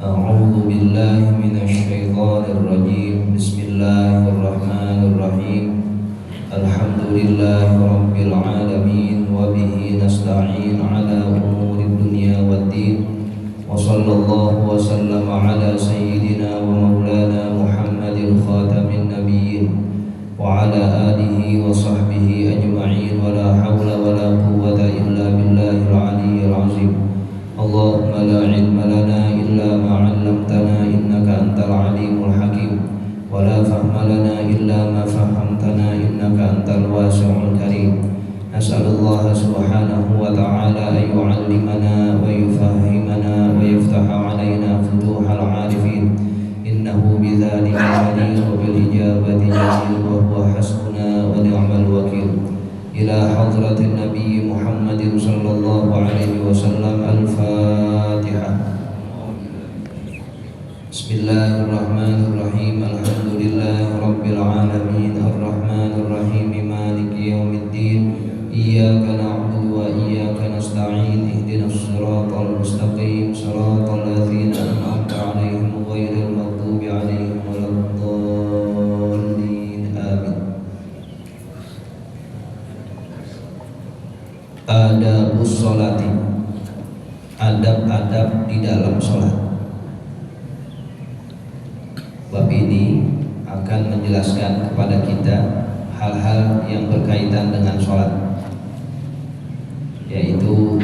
أعوذ بالله من الشيطان الرجيم. بسم الله الرحمن الرحيم. الحمد لله رب العالمين، وبه نستعين على أمور الدنيا والدين، وصلى الله وسلم على سيدنا ومولانا محمد خاتم النبيين وعلى آله وصحبه أجمعين، ولا حول ولا قوة إلا بالله العلي العظيم. اللهم لا علم لنا إلا ما علمتنا إنك أنت العليم الحكيم، ولا فهم لنا إلا ما فهمتنا إنك أنت الواسع الكريم. نسأل الله سبحانه وتعالى أن يعلمنا ويفهمنا ويفتح علينا فتوح العارفين، إنه بذلك عليم وبالإجابة جدير، وهو حسبنا ونعم الوكيل. إلى حضرة النبي محمد صلى الله عليه وسلم. الفاتحة. بسم الله الرحمن الرحيم. الحمد لله رب العالمين، الرحمن الرحيم، مالك يوم الدين. إياك نعبد وإياك نستعين. اهدنا الصراط المستقيم، صراط الذين أنعمت عليهم غير المغضوب عليهم ولا الضالين. آمين. Adabus sholati, adab-adab di dalam sholat. Bab ini akan menjelaskan kepada kita hal-hal yang berkaitan dengan sholat, yaitu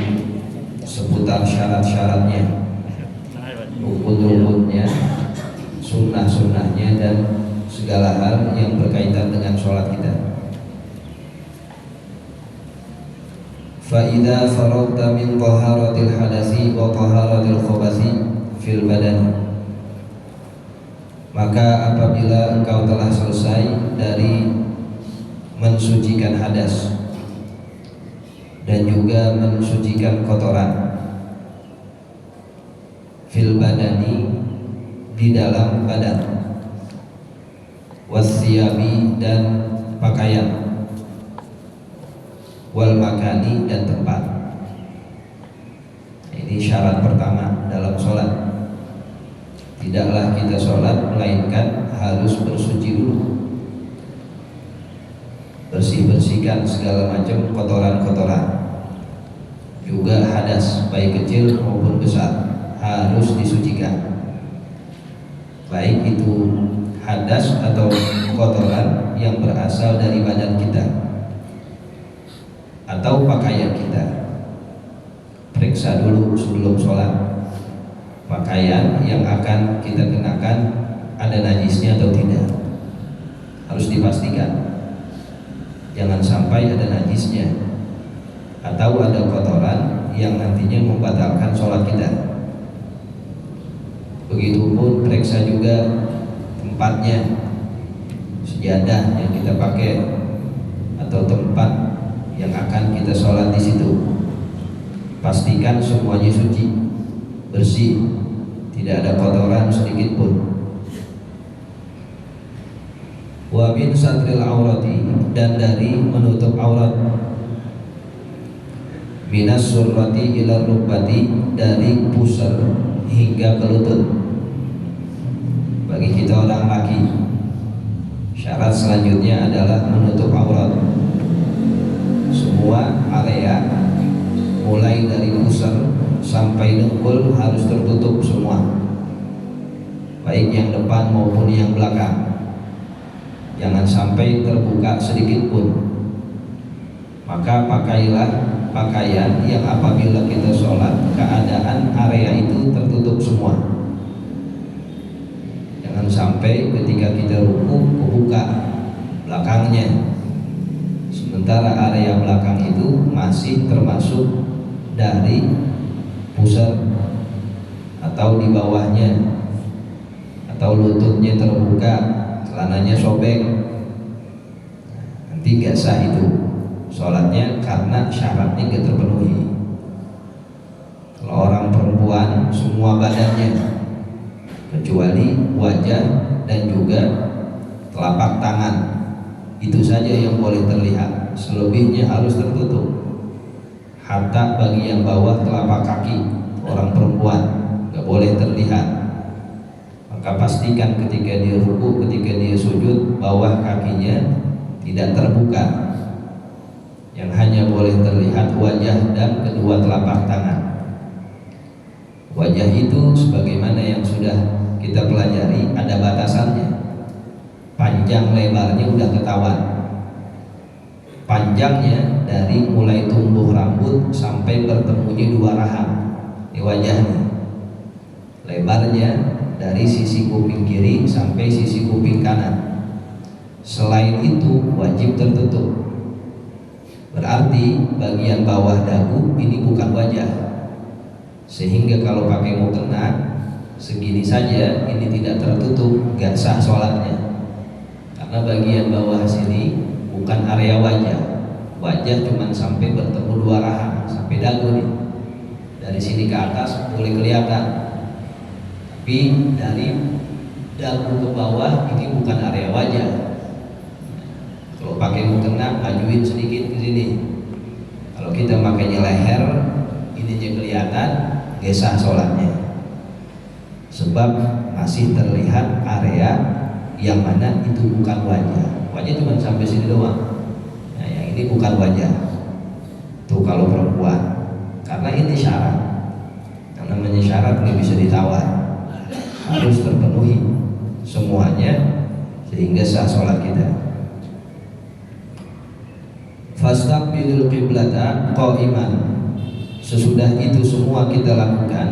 seputar syarat-syaratnya, rukun-rukunnya, sunnah-sunnahnya, dan segala hal yang berkaitan dengan sholat kita. Fa'idha faragta min taharatil hadasi wa taharatil khobasi fil badani, maka apabila engkau telah selesai dari mensucikan hadas dan juga mensucikan kotoran, fil badani, di dalam badan, wasyabi, dan pakaian, wal makani, dan tempat. Ini syarat pertama dalam sholat. Tidaklah kita sholat melainkan harus bersuci dulu, bersih-bersihkan segala macam kotoran-kotoran, juga hadas baik kecil maupun besar harus disucikan, baik itu hadas atau kotoran yang berasal dari badan kita atau pakaian kita. Periksa dulu sebelum sholat pakaian yang akan kita kenakan ada najisnya atau tidak, harus dipastikan. Jangan sampai ada najisnya atau ada kotoran yang nantinya membatalkan sholat kita. Begitupun periksa juga tempatnya, sejadah yang kita pakai atau tempat yang akan kita sholat di situ. Pastikan semuanya suci, bersih, tidak ada kotoran sedikit pun. Wa min satril aurati, dan dari menutup aurat, minas surrati ila rukbati, dari pusar hingga ke lutut. Bagi kita orang laki, syarat selanjutnya adalah menutup aurat. Semua area mulai dari pusar sampai dengkul harus tertutup semua, baik yang depan maupun yang belakang. Jangan sampai terbuka sedikit pun. Maka pakailah pakaian yang apabila kita sholat keadaan area itu tertutup semua. Jangan sampai ketika kita ruku kebuka belakangnya, sementara area belakang itu masih termasuk dari pusar atau di bawahnya, atau lututnya terbuka, celananya sobek. Nanti gak sah itu sholatnya karena syaratnya gak terpenuhi. Kalau orang perempuan semua badannya kecuali wajah dan juga telapak tangan, itu saja yang boleh terlihat, selebihnya harus tertutup. Hatta bagian bawah telapak kaki orang perempuan gak boleh terlihat. Maka pastikan ketika dia ruku, ketika dia sujud, bawah kakinya tidak terbuka, yang hanya boleh terlihat wajah dan kedua telapak tangan. Wajah itu sebagaimana yang sudah kita pelajari ada batasannya. Panjang lebarnya udah ketahuan. Panjangnya dari mulai tumbuh rambut sampai bertemunya dua rahang di wajahnya. Lebarnya dari sisi kuping kiri sampai sisi kuping kanan. Selain itu wajib tertutup. Berarti bagian bawah dagu ini bukan wajah. Sehingga kalau pakai mukena segini saja ini tidak tertutup, gak sah sholatnya. Karena bagian bawah sini bukan area wajah. Wajah cuma sampai bertemu dua rahang, sampai dagu nih. Dari sini ke atas boleh kelihatan. Tapi dari dagu ke bawah ini bukan area wajah. Kalau pakai mukena majuin sedikit ke sini. Kalau kita makainya leher, ininya kelihatan, gak sah sholatnya. Sebab masih terlihat area yang mana itu bukan wajah. Wajah cuma sampai sini doang. Nah, yang ini bukan wajah. Itu kalau perempuan. Karena ini syarat. Yang namanya syarat nggak bisa ditawar. Harus terpenuhi semuanya sehingga sah sholat kita. Fastaqbilul qiblata qa'iman. Sesudah itu semua kita lakukan,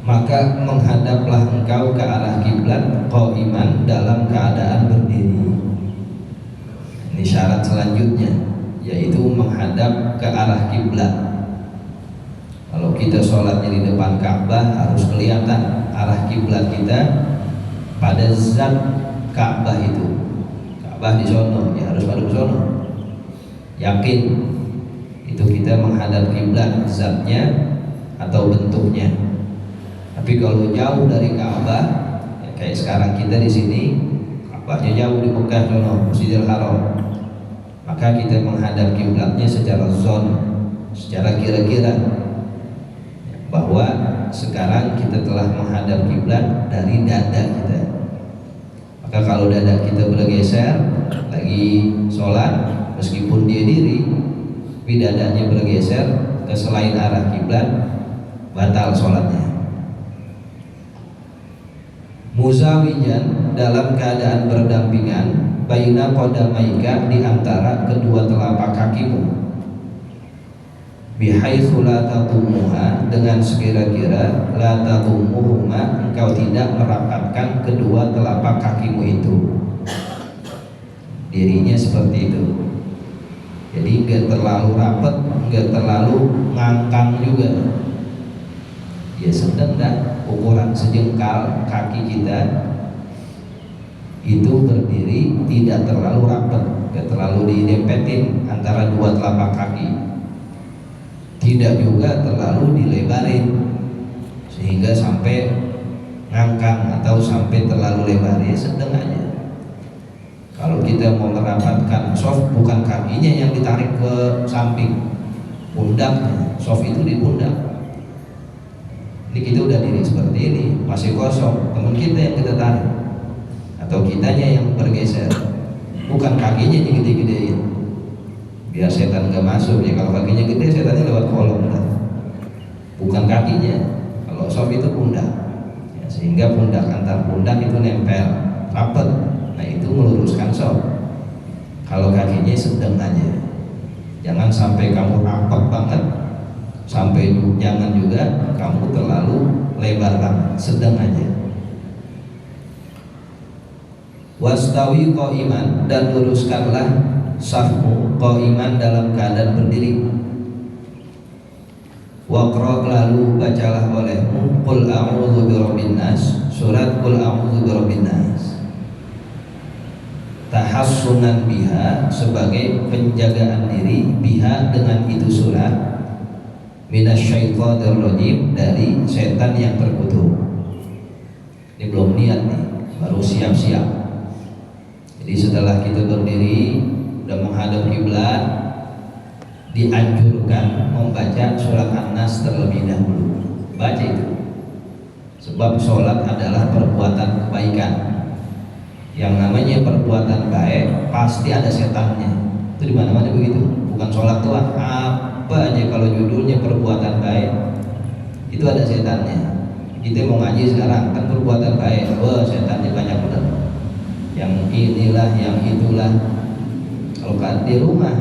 maka menghadaplah engkau ke arah kiblat qa'iman dalam keadaan berdiri. Ini syarat selanjutnya, yaitu menghadap ke arah kiblat. Kalau kita sholatnya di depan Ka'bah harus kelihatan arah kiblat kita pada zat Ka'bah itu. Ka'bah di sono, ya harus pada sono. Yakin itu kita menghadap kiblat zatnya atau bentuknya. Tapi kalau jauh dari Ka'bah, ya kayak sekarang kita di sini, Ka'bahnya jauh di Mekah sono, Masjidil Haram, maka kita menghadap kiblatnya secara zon, secara kira-kira, bahwa sekarang kita telah menghadap kiblat dari dada kita. Maka kalau dada kita bergeser lagi sholat, meskipun dia diri, tapi dadanya bergeser ke selain arah kiblat, batal sholatnya. Muzawijan dalam keadaan berdampingan, baina qadamaika di antara kedua telapak kakimu, bihaitsu la tatumuha dengan sekira-kira la tatumuhuma engkau tidak merapatkan kedua telapak kakimu itu. Dirinya seperti itu. Jadi enggak terlalu rapat, enggak terlalu ngangkang juga. Ya sedang dah, ukuran sejengkal kaki kita itu berdiri, tidak terlalu rapat, enggak terlalu didempetin antara dua telapak kaki. Tidak juga terlalu dilebarin sehingga sampai ngangkang atau sampai terlalu lebar, ya sedang aja. Kalau kita mau merapatkan soft, bukan kakinya yang ditarik ke samping, pundaknya. Soft itu di pundak. Ini kita udah diri seperti ini, masih kosong, teman kita yang kita tarik atau kitanya yang bergeser, bukan kakinya yang gede-gedein biar setan gak masuk. Ya kalau kakinya gede, setannya lewat kolong dah. Bukan kakinya. Kalau soft itu pundak, ya, sehingga pundak antar pundak itu nempel rapat. Nah itu meluruskan soft. Kalau kakinya sedang aja, jangan sampai kamu rapat banget, sampai jangan juga kamu terlalu lebar banget, sedang aja. Wastawi qa'iman, dan luruskanlah safmu qa'iman dalam keadaan berdiri. Waqra, lalu bacalah olehmu qul a'udzu birabbin nas, surat qul a'udzu birabbin nas, tahassunan biha, sebagai penjagaan diri, biha dengan itu surat, minasyaitonir rajim, dari setan yang terkutuk. Ini belum niat nih, baru siap-siap. Jadi setelah kita berdiri udah menghadap kiblat, dianjurkan membaca surat An-Nas terlebih dahulu. Baca itu Sebab sholat adalah perbuatan kebaikan. Yang namanya perbuatan baik pasti ada setannya. Itu di mana-mana begitu. Bukan sholat doang, apa aja kalau judulnya perbuatan baik itu ada setannya. Kita mau ngaji sekarang kan perbuatan baik, wah setannya banyak benar. Yang inilah, yang itulah. Kalau di rumah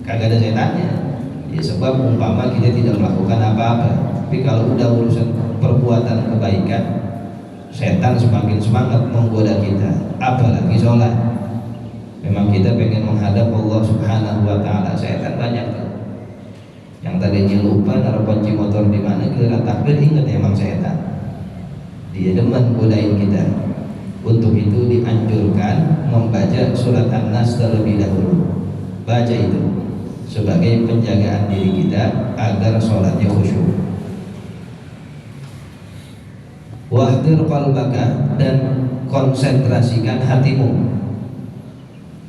kagak ada setannya. Ya sebab umpama kita tidak melakukan apa-apa. Tapi kalau udah urusan perbuatan kebaikan, setan semakin semangat menggoda kita. Apalagi sholat. Memang kita pengen menghadap Allah Subhanahu wa taala. Setan banyak tuh. Yang tadinya lupa naruh kunci motor di mana, giliran takbir ingat emang setan. Dia demen godain kita. Untuk itu dianjurkan membaca surat An-Nas terlebih dahulu. Baca itu sebagai penjagaan diri kita agar sholatnya khusyuk. Wahdir qalbaka, dan konsentrasikan hatimu,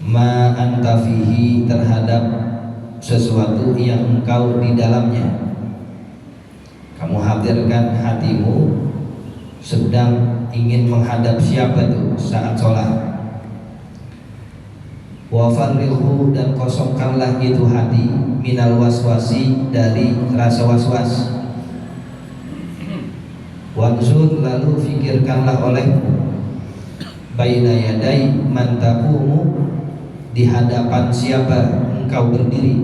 ma anta fihi, terhadap sesuatu yang engkau di dalamnya. Kamu hadirkan hatimu sedang ingin menghadap siapa tuh saat sholat. Wa farrihu, dan kosongkanlah itu hati, minal waswasi, dari rasa waswas. Wanzur, lalu fikirkanlah olehmu, baina yadai man taqumu, di hadapan siapa engkau berdiri,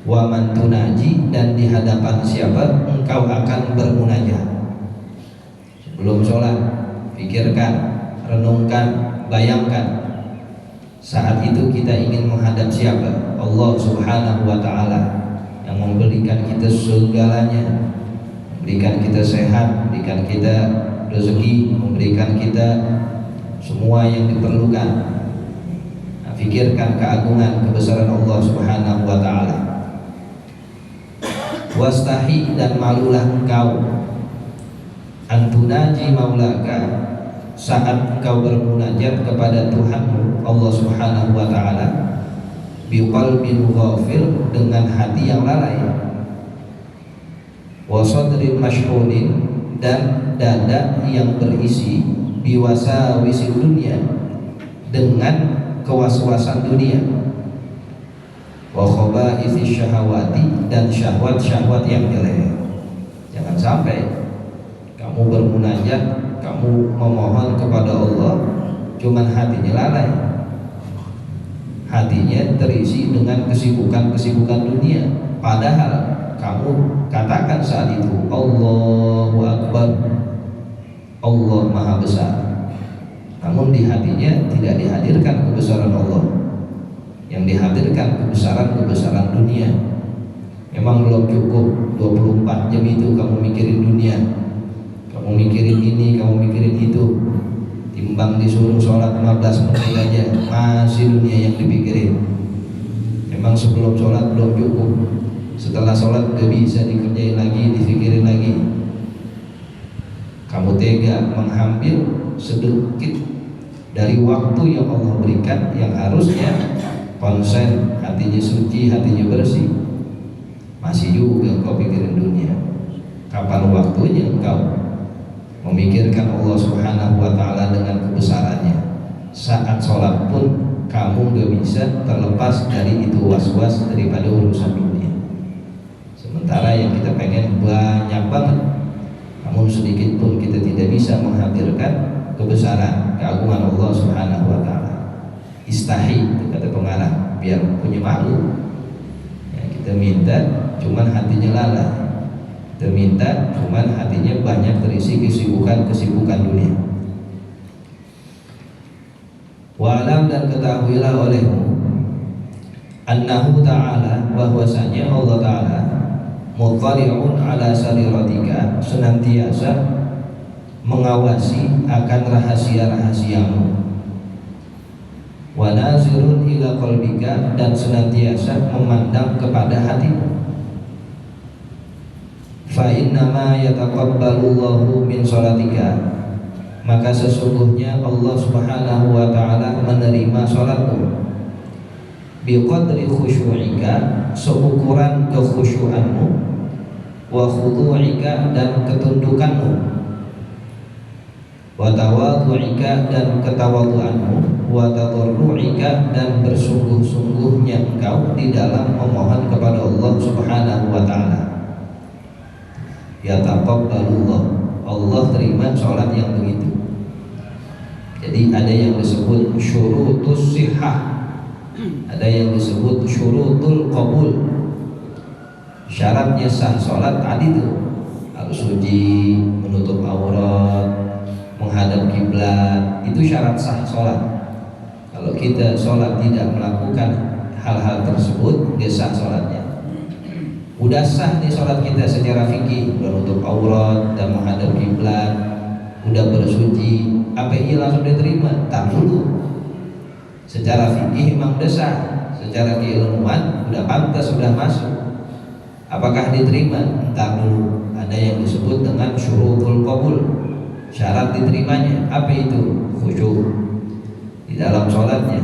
wa man tunaji, dan di hadapan siapa engkau akan bermunajat. Sebelum sholat pikirkan, renungkan, bayangkan saat itu kita ingin menghadap siapa? Allah Subhanahu wa ta'ala yang memberikan kita segalanya, memberikan kita sehat, memberikan kita rezeki, memberikan kita semua yang diperlukan. Nah, pikirkan keagungan kebesaran Allah Subhanahu wa ta'ala. Wastahi, dan malulah engkau, antunaji maulaka, saat engkau bermunajat kepada Tuhanmu Allah Subhanahu wa ta'ala, biqalbin ghafil, dengan hati yang lalai, wa sadrin mashhulin, dan dada yang berisi biwasawisi dunia, dengan kewaswasan dunia, wa khaba'itsi syahawati, dan syahwat-syahwat yang jelek. Jangan sampai kamu bermunajat, kamu memohon kepada Allah, cuman hatinya lalai, hatinya terisi dengan kesibukan-kesibukan dunia. Padahal kamu katakan saat itu Allahu Akbar, Allah Maha Besar, namun di hatinya tidak dihadirkan kebesaran Allah, yang dihadirkan kebesaran-kebesaran dunia. Memang belum cukup 24 jam itu kamu mikirin dunia, kamu mikirin ini, kamu mikirin itu. Timbang disuruh sholat 15 menit aja masih dunia yang dipikirin. Memang sebelum sholat belum cukup, setelah sholat gak bisa dikerjain lagi, dipikirin lagi. Kamu tega mengambil sedikit dari waktu yang Allah berikan, yang harusnya konsen, hatinya suci, hatinya bersih, masih juga engkau pikirin dunia. Kapan waktunya engkau memikirkan Allah Subhanahu wa ta'ala dengan kebesarannya? Saat sholat pun kamu gak bisa terlepas dari itu was-was daripada urusan dunia. Sementara yang kita pengen banyak banget, namun sedikit pun kita tidak bisa menghadirkan kebesaran, keagungan Allah Subhanahu wa ta'ala. Istahi, kata pengarang, biar punya malu ya, kita minta cuman hatinya lalai, kita minta cuman hatinya banyak terisi kesibukan-kesibukan dunia. Wa'alam, dan ketahuilah olehmu, annahu ta'ala, bahwasanya Allah ta'ala muttali'un ala sariratika, senantiasa mengawasi akan rahasia-rahasiamu, wa nazirun ila qalbika, dan senantiasa memandang kepada hatimu. Fa innama yataqabbalullahu min sholatika, maka sesungguhnya Allah Subhanahu wa ta'ala menerima sholatmu, biqadri khusyu'ika, seukuran kekhusyuanmu, wa khudu'ika, dan ketunduk ketundukanmu, wa tawadhu'ika dan ketawaduanmu, wa tadarru'ika dan bersungguh-sungguhnya engkau di dalam memohon kepada Allah Subhanahu wa taala. Ya taqabbalullah, Allah terima sholat yang begitu. Jadi ada yang disebut syurutus sihah, ada yang disebut syurutul qabul. Syaratnya sah sholat tadi tuh harus suci, menutup aurat, menghadap kiblat, itu syarat sah sholat. Kalau kita sholat tidak melakukan hal-hal tersebut, gak sah sholatnya. Udah sah nih sholat kita secara fikih, udah menutup aurat dan menghadap kiblat, udah bersuci, apa ini langsung diterima? Tak dulu. Secara fikih memang udah sah, secara keilmuan udah pantas, sudah masuk. Apakah diterima? Entar dulu. Ada yang disebut dengan syurutul qabul, syarat diterimanya. Apa itu? Khusyuk di dalam sholatnya,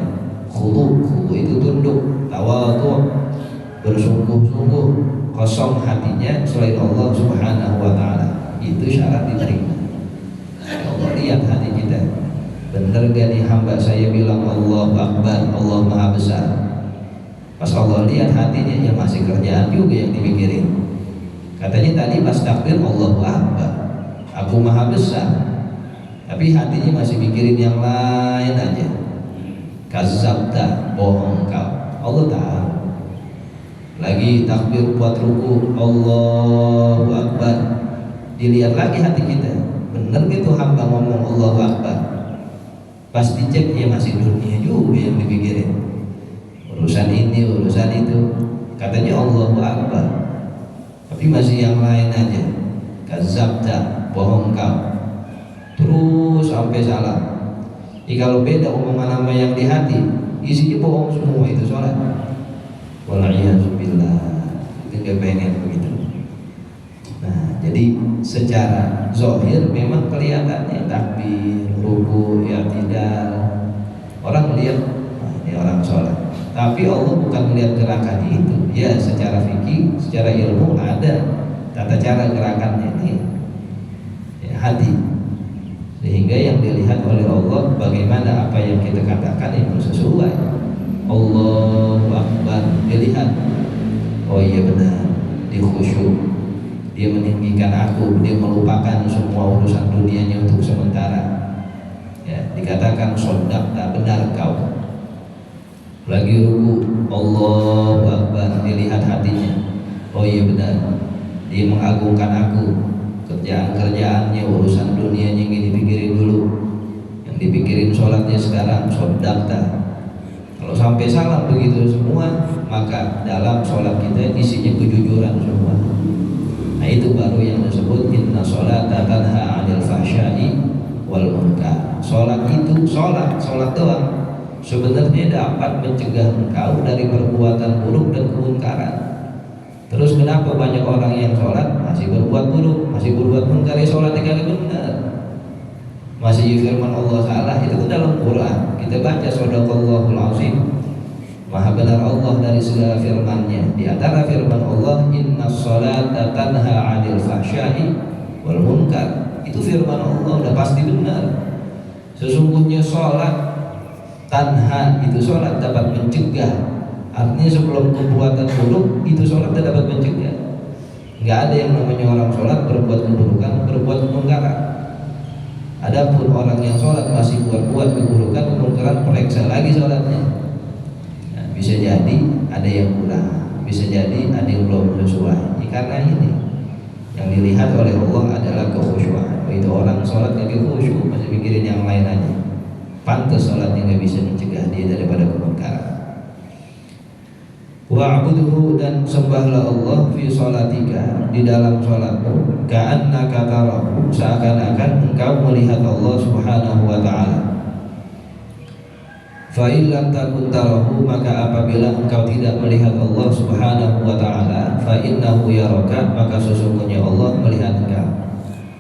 khudu itu tunduk, tawadhu bersungguh-sungguh, kosong hatinya selain Allah Subhanahu wa taala. Itu syarat diterima. Ya Allah, lihat hati kita, bener gak nih hamba saya bilang Allahu Akbar, Allah Maha Besar. Pas Allah lihat hatinya, ya masih kerjaan juga yang dipikirin. Katanya tadi pas takbir Allahu Akbar, aku Maha Besar, tapi hatinya masih mikirin yang lain aja. Kazabta, bohong kau. Allah tahu. Lagi takbir buat ruku, Allahu Akbar, dilihat lagi hati kita, bener gitu hamba ngomong Allahu Akbar. Pas dicek, ya masih dunia juga yang dipikirin, urusan ini, urusan itu. Katanya Allahu Akbar, tapi masih yang lain aja. Kazabta, bohong kau. Terus sampai salam. Kalau beda omongan sama yang di hati, isinya bohong semua, itu sholat. Wal'iyadzubillah, itu gak pengen begitu. Nah, jadi secara zahir memang kelihatannya takbir, ruku, i'tidal, orang melihat ini orang sholat. Tapi Allah bukan melihat gerakan itu. Ya, secara fikih, secara ilmu ada tata cara gerakannya ini, ya, hati. Sehingga yang dilihat oleh Allah bagaimana apa yang kita katakan itu sesuai. Allahu Akbar, dilihat, oh iya benar, dia khusyuk, dia meninggikan aku, dia melupakan semua urusan dunianya untuk sementara. Ya, dikatakan shadaqta, benar kau. Lagi ruku, Allahu Akbar, dilihat hatinya, oh iya benar, dia mengagungkan aku. Kerjaan-kerjaannya, urusan dunianya yang dipikirin dulu, yang dipikirin sholatnya sekarang. Shadaqta. Kalau sampai salam begitu semua, maka dalam sholat kita isinya kejujuran semua. Nah, itu baru yang disebut inna sholata tanha 'anil fahsya'i wal munkar. Sholat itu sholat doang, sebenarnya dapat mencegah engkau dari perbuatan buruk dan kemunkaran. Terus kenapa banyak orang yang sholat masih berbuat buruk, masih berbuat munkar? Ya sholatnya kagak benar, masih firman Allah salah. Itu dalam Quran kita baca, shadaqallahul azim, maha benar Allah dari segala firman-Nya. Di antara firman Allah, innas sholata tanha 'anil fahsya'i wal munkar. Itu firman Allah, udah pasti benar. Sesungguhnya sholat tanha, itu sholat dapat mencegah. Artinya sebelum perbuatan buruk, itu sholat dapat mencegah. Nggak ada yang namanya orang sholat berbuat keburukan, berbuat kemungkaran. Adapun orang yang sholat masih buat keburukan, kemungkaran, periksa lagi sholatnya. Nah, bisa jadi ada yang kurang, bisa jadi ada yang belum sesuai. Karena ini yang dilihat oleh Allah adalah kekhusyuan. Itu orang sholat lagi khusyuk, masih mikirin yang lain aja. Pantas sholatnya nggak bisa mencegah dia daripada kemungkaran. Wa'budhu, dan sembahlah Allah fi sholatika, di dalam sholatmu, ka'annaka tarahu, seakan-akan engkau melihat Allah Subhanahu wa ta'ala. Fa'in lam takun tarahu, maka apabila engkau tidak melihat Allah Subhanahu wa ta'ala, fa'innahu yaraka, maka sesungguhnya Allah melihat engkau.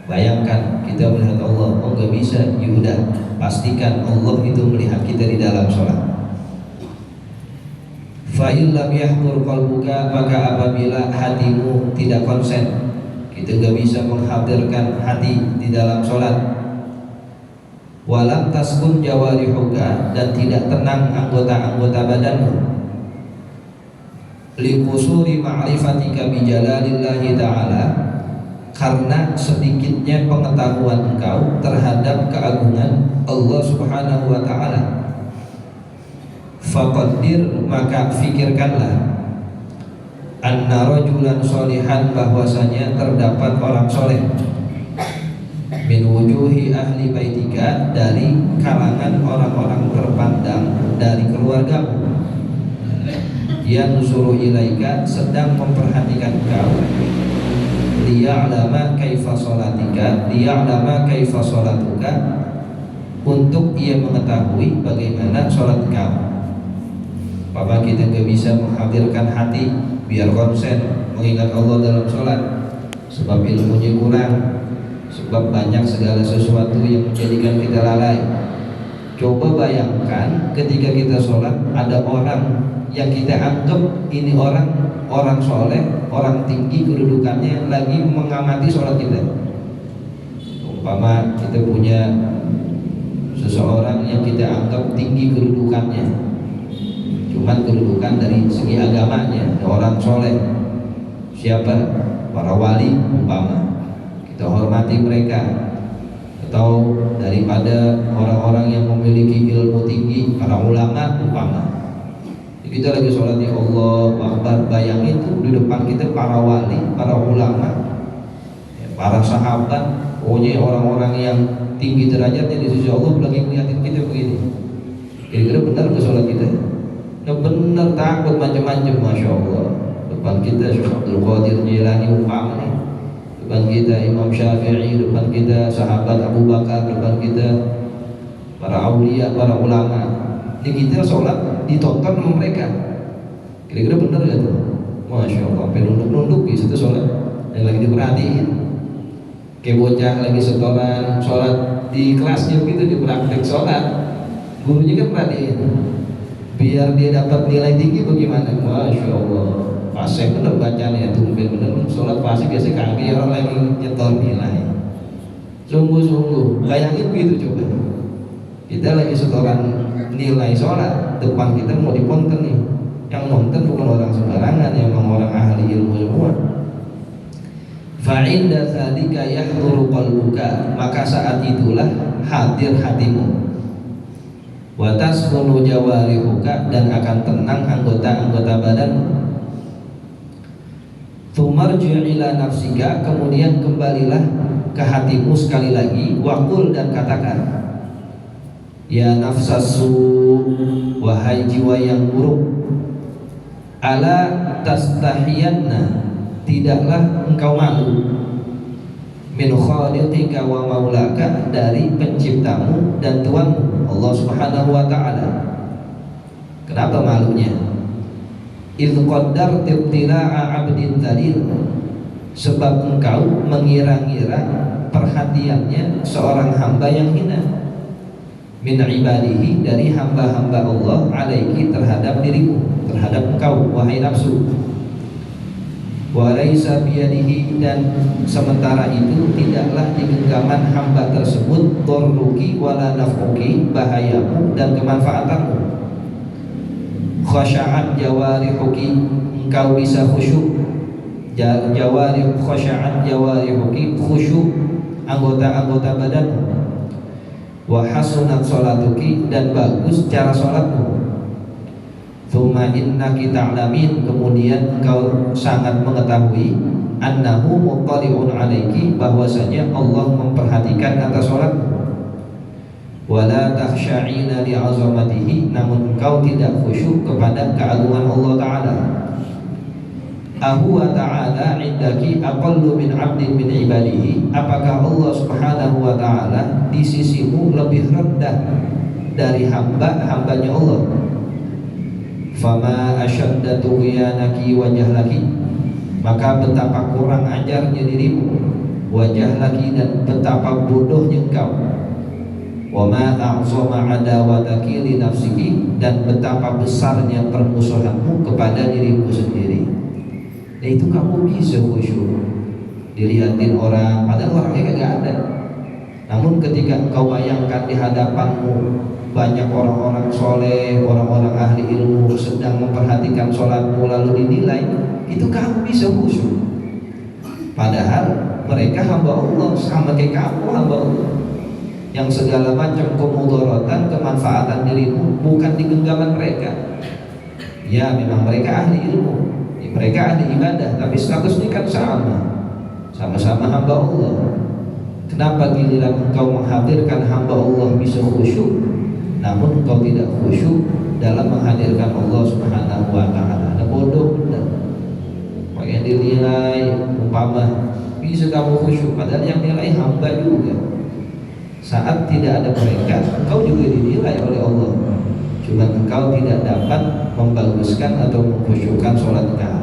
Bayangkan kita melihat Allah, oh gak bisa, yaudah pastikan Allah itu melihat kita di dalam sholat. Fa'il lam yahdur qalbuka, maka apabila hatimu tidak konsen, kita gak bisa menghadirkan hati di dalam sholat. Walam taskun jawarihuka, dan tidak tenang anggota-anggota badanmu. Liqusuri ma'rifatika bijalalillahi ta'ala, karena sedikitnya pengetahuan engkau terhadap keagungan Allah subhanahu wa ta'ala. Faqaddir, maka fikirkanlah, anna rajulan sholihan, bahwasanya terdapat orang soleh, min wujuhi ahli baitika, dari kalangan orang-orang terpandang dari keluargamu, yang suruh ilaika, sedang memperhatikan kau, liya'lama kaifa sholatika, liya'lama kaifa sholatuka, untuk ia mengetahui bagaimana sholat kau. Bapak kita gak bisa menghadirkan hati biar konsen mengingat Allah dalam sholat, sebab ilmunya kurang, sebab banyak segala sesuatu yang menjadikan kita lalai. Coba bayangkan ketika kita sholat ada orang yang kita anggap ini orang soleh, orang tinggi kedudukannya, lagi mengamati sholat kita. Umpama kita punya seseorang yang kita anggap tinggi kedudukannya, cuman kedudukan dari segi agamanya, orang soleh. Siapa? Para wali umpama, kita hormati mereka. Atau daripada orang-orang yang memiliki ilmu tinggi, para ulama umpama. Kita lagi sholat, ya Allah Akbar, bayangin tuh di depan kita para wali, para ulama, para sahabat, pokoknya orang-orang yang tinggi derajatnya di sisi Allah lagi ngeliatin kita begini. Kira-kira benar ke sholat kita? Nah, benar, takut macam-macam, masya Allah. Depan kita Syekh Abdul Qadir Jilani umpama nih, depan kita Imam Syafi'i, depan kita sahabat Abu Bakar, depan kita para aulia, para ulama. Ini kita sholat ditonton sama mereka. Kira-kira benar gak tuh? Masya Allah, sampai nunduk-nunduk di situ sholat, yang lagi diperhatiin. Kayak bocah lagi setoran sholat di kelasnya begitu, di praktek sholat, gurunya kan perhatiin biar dia dapat nilai tinggi bagaimana. Masya Allah, fasih bener bacanya, tumben bener. Sholat fasih biasa kaki orang lagi nyetor nilai. Sungguh-sungguh, bayangin begitu coba. Kita lagi setoran nilai sholat, depan kita mau diponten nih. Yang nonton bukan orang sembarangan, memang orang ahli ilmu semua. Fa'inda dzalika yahduru qalbuka, maka saat itulah hadir hatimu. Wa tasqunu jawarihuka, dan akan tenang anggota-anggota badanmu. Tumarji' ila nafsika, kemudian kembalilah ke hatimu sekali lagi. Waqul, dan katakan, ya nafsasu, wahai jiwa yang buruk, ala tastahiyanna, tidaklah engkau malu, min khaliqika wa maulaka, dari penciptamu dan Tuhanmu Allah subhanahu wa ta'ala. Kenapa malunya? Idh qaddar tibtila'a abdin dhalil, sebab engkau mengira-ngira perhatiannya seorang hamba yang hina, min ibadihi, dari hamba-hamba Allah, alaiki, terhadap dirimu, terhadap engkau wahai nafsu. Wa laisa biyadihi, dan sementara itu tidaklah di genggaman hamba tersebut dhurruki wala naf'uki, bahayamu dan kemanfaatanmu. Khasha'at jawarihuki, engkau bisa khusyuk. Jawarih, khasha'at jawarihuki, khusyuk anggota-anggota badanmu. Wa hasunat sholatuki, dan bagus cara sholatmu. Tsumma innaki ta'lamin, kemudian engkau sangat mengetahui, annahu muttali'un alaiki, bahwasanya Allah memperhatikan atas sholatmu. Wala takhsha'ina li'azamatihi, namun engkau tidak khusyuk kepada keagungan Allah Ta'ala. Ahuwa ta'ala indaki aqallu min 'abdin min ibadihi, apakah Allah Subhanahu wa ta'ala di sisimu lebih rendah dari hamba-hambanya Allah? Fama asyadda tughyanaki wa jahlaki, maka betapa kurang ajarnya dirimu, wajah laki, dan betapa bodohnya engkau. Wa ma a'zama adawataki li nafsiki, dan betapa besarnya permusuhanmu kepada dirimu sendiri. Dan itu kamu bisa khusyuk dilihatin orang, padahal orangnya kagak ada. Namun ketika engkau bayangkan di hadapanmu banyak orang-orang soleh, orang-orang ahli ilmu sedang memperhatikan sholatmu lalu dinilai, itu kamu bisa khusyuk. Padahal mereka hamba Allah sama kayak kamu hamba Allah, yang segala macam kemudaratan, kemanfaatan dirimu bukan di genggaman mereka. Ya memang mereka ahli ilmu, mereka ahli ibadah, tapi statusnya kan sama-sama hamba Allah. Kenapa giliran engkau menghadirkan hamba Allah bisa khusyuk, namun engkau tidak khusyuk dalam menghadirkan Allah Subhanahu wa ta'ala? Ada bodoh benar. Makanya dinilai umpama bisa kamu khusyuk, padahal yang nilai hamba juga. Saat tidak ada mereka, engkau juga dinilai oleh Allah. Cuma engkau tidak dapat membaguskan atau mengkhusyukkan sholat engkau.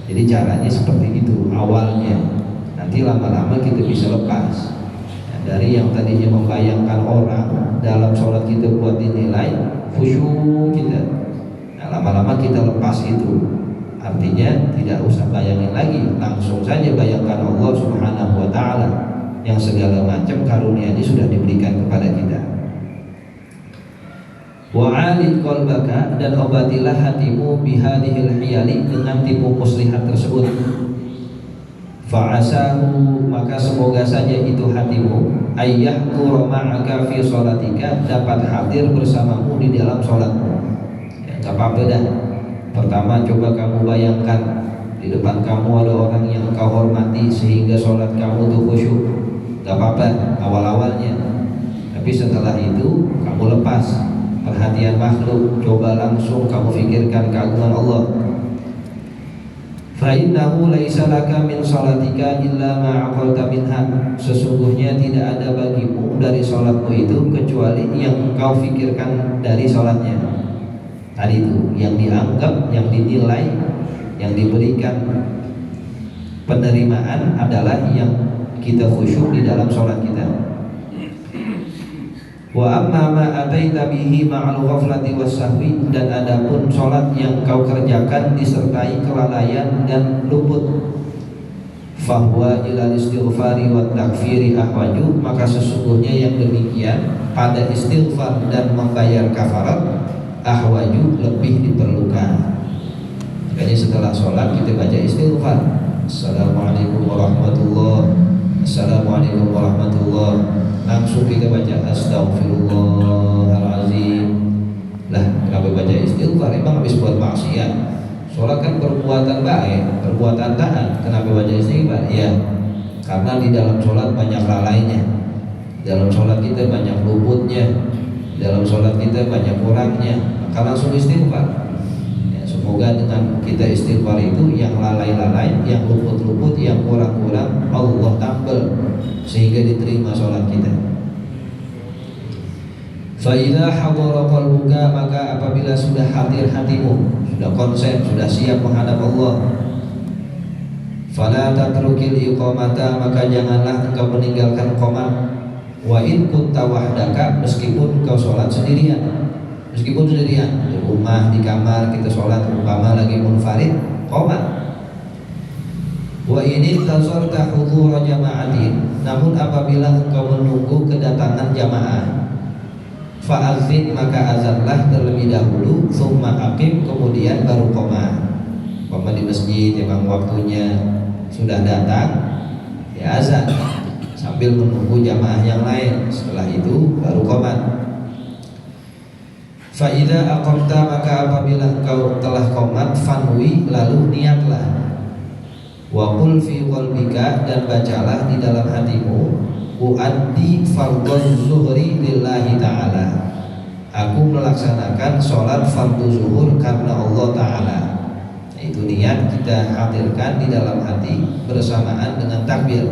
Jadi caranya seperti itu awalnya. Nanti lama-lama kita bisa lepas dari yang tadinya membayangkan orang dalam sholat kita buat dinilai khusyuk kita. Nah, lama-lama kita lepas itu, artinya tidak usah bayangin lagi, langsung saja bayangkan Allah Subhanahu wa ta'ala yang segala macam karunia-Nya sudah diberikan kepada kita. Wa'alid qalbaka, dan obatilah hatimu bihadihil hiyali, dengan tipu muslihat tersebut. Fa'asahu, maka semoga saja itu hatimu ayyahdur ma'aka fi sholatika, dapat hadir bersamamu di dalam sholatmu. Ya, gak apa-apa dah. Pertama coba kamu bayangkan di depan kamu ada orang yang kau hormati sehingga sholat kamu tuh khusyuk. Gak apa-apa awal-awalnya, tapi setelah itu kamu lepas perhatian makhluk, coba langsung kamu fikirkan keagungan Allah. Fa innahu laisa laka min salatika illa ma aqalta minha, sesungguhnya tidak ada bagimu dari salatmu itu kecuali yang engkau fikirkan dari salatnya. Tadi itu yang dianggap, yang dinilai, yang diberikan penerimaan adalah yang kita khusyuk di dalam salat kita. Wa amma ma ataita bihi ma'al ghaflati was-sahwi, dan adapun salat yang kau kerjakan disertai kelalaian dan luput, fahuwa ila istighfari wa takfiri ahwaju, maka sesungguhnya yang demikian pada istighfar dan membayar kafarat ahwaju lebih diperlukan. Jadi setelah sholat kita baca istighfar, Assalamualaikum warahmatullahi wabarakatuh, Assalamualaikum warahmatullahi wabarakatuh, langsung kita baca Astaghfirullahaladzim. Lah kenapa baca istighfar? Emang habis buat maksiat? Sholat kan perbuatan baik, perbuatan taat. Kenapa baca istighfar? Ya karena di dalam sholat banyak lalainya, di dalam sholat kita banyak luputnya, di dalam sholat kita banyak kurangnya, maka langsung istighfar. Ya, semoga dengan kita istighfar itu yang lalai-lalai, yang luput-luput, yang kurang-kurang Allah tampil sehingga diterima sholat kita. Fa idza hadara qalbuka, maka apabila sudah hadir hatimu, sudah konsen, sudah siap menghadap Allah, fala tatrukil iqamata, maka janganlah engkau meninggalkan qomat. Wa in kunta wahdaka, meskipun engkau sholat sendirian, meskipun sendirian di rumah, di kamar kita sholat, umpama lagi munfarid, qomat. Wa ini tazarta hudhura jama'atin, namun apabila engkau menunggu kedatangan jamaah, fa'adzin, maka azanlah terlebih dahulu, summa aqim, kemudian baru qomah. Qomah di masjid memang waktunya sudah datang, ya azan sambil menunggu jamaah yang lain, setelah itu baru qomah. Fa idza aqamta, maka apabila engkau telah qomat, fanwi, lalu niatlah. Wa qul fi qalbika, dan bacalah di dalam hatimu, uaddi fardhu zuhri lillahi ta'ala, aku melaksanakan sholat fardu zuhur karena Allah ta'ala. Itu niat kita hadirkan di dalam hati bersamaan dengan takbir.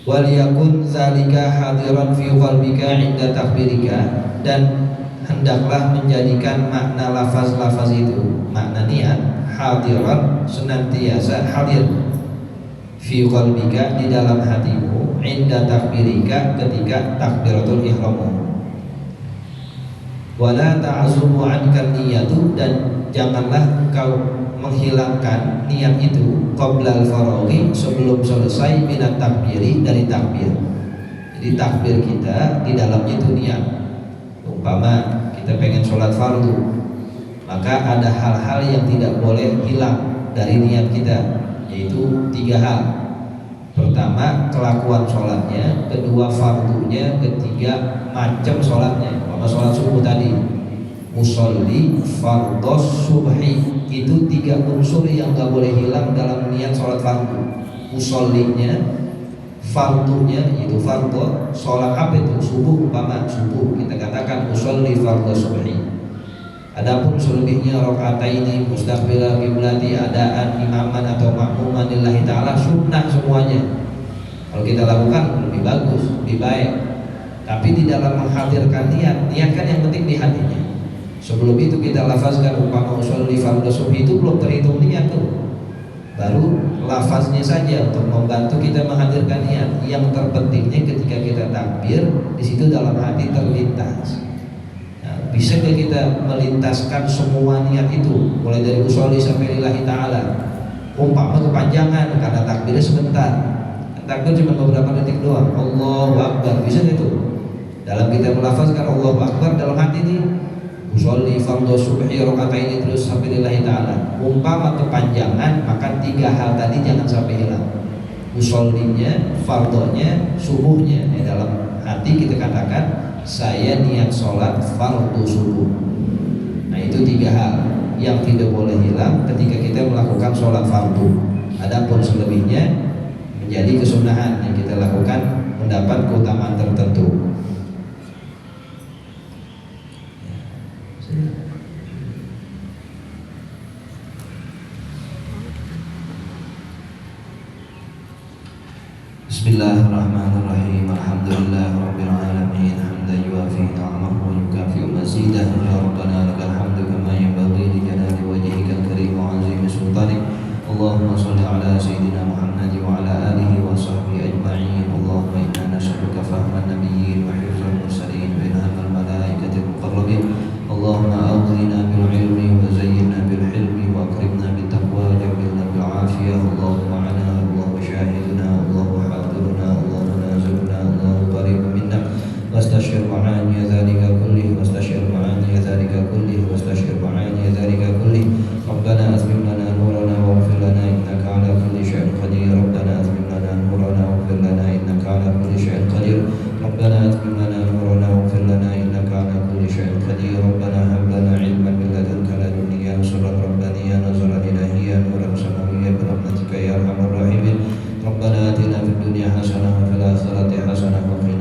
Wal yakun zalika hadiran fi qalbika inda takbirika, dan hendaklah menjadikan makna lafaz-lafaz itu, makna niat hadiran, senantiasa hadir, fi qalbika, di dalam hatimu, inda takbirika, ketika takbiratul ihram. Wala ta'zumu 'anka niyatu, dan janganlah engkau menghilangkan niat itu qabla al-faraghi, sebelum selesai minat takbiri, dari takbir. Jadi takbir kita di dalamnya itu niat. Umpama kita pengen sholat fardu, maka ada hal-hal yang tidak boleh hilang dari niat kita, yaitu 3 hal. Pertama, kelakuan sholatnya. Kedua, fardunya. Ketiga, macam sholatnya. Umpama sholat subuh tadi, musolli fardhos subhi, itu 3 unsur yang gak boleh hilang dalam niat sholat fardu. Musollinya, fardunya, itu fardhu. Sholat apa itu? Subuh, umpama subuh, kita katakan musolli fardhos subhi. Adapun selebihnya rakaataini mustaqbilal qiblati, adaan, imaman atau makmuman lillahi ta'ala, sunnah semuanya. Kalau kita lakukan lebih bagus, lebih baik. Tapi di dalam menghadirkan niat, niatkan yang penting di hatinya. Sebelum itu kita lafazkan umpama usolli fardhu subhi, itu belum terhitung niat tuh. Baru lafaznya saja untuk membantu kita menghadirkan niat. Yang terpentingnya ketika kita takbir, di situ dalam hati terlintas. Bisa kita melintaskan semua niat itu, mulai dari usolli sampai lillahi ta'ala. Umpama kepanjangan karena takbirnya sebentar, takbir cuma beberapa detik doang, Allahu Akbar, bisa gitu. Dalam kita melafazkan Allahu Akbar, dalam hati ini usolli fardhu subhi rakaatain terus sampai lillahi ta'ala. Umpama kepanjangan, maka 3 hal tadi jangan sampai hilang. Usollinya, fardhonya, subuhnya. Dalam hati kita katakan, saya niat sholat fardu subuh. Nah, itu 3 hal yang tidak boleh hilang ketika kita melakukan sholat fardu. Adapun selebihnya menjadi kesunahan yang kita lakukan mendapat keutamaan tertentu. Bismillahirrahmanirrahim. Alhamdulillahirabbil alamin. Hamdan yuafi ni'amahu wa yukafi'u mazidahu. Ya Rabbana lakal hamdu kama yanbaghi li jalali wajhikal karim wa 'azimi sultanik. Allahumma shalli ala sayyidina Muhammad wa ala alihi wa sahbihi ajma'in. Allahumma inna nas'aluka fahman nabiyyin wa hifdzal mursalin wa ilhamal malaikatil muqarrabin. Allahumma aghnina bil ilmi wa zayyinna bil hilmi wa akrimna bit taqwa wa jamilna bil afiyah. Allahumma ana Allahu syahiduna, Allahu hadiruna, Allahu naziruna, Allahu qaribun minna. واستشعر معاني ذلك كله واستشعر معاني ذلك كله واستشعر معاني ذلك كله. ربنا أتمم لنا نورنا واغفر لنا إنك على كل شيء قدير. ربنا أتمم لنا نورنا واغفر لنا إنك على كل شيء قدير. ربنا أتمم لنا نورنا واغفر لنا إنك على كل شيء قدير. ربنا هب لنا علما من لدنك لدنيا نصرا ربانيا نظرا إلهيا نورا سماويا برحمتك يا أرحم الراحمين. ربنا آتنا في الدنيا حسنة وفي الآخرة حسنة وقنا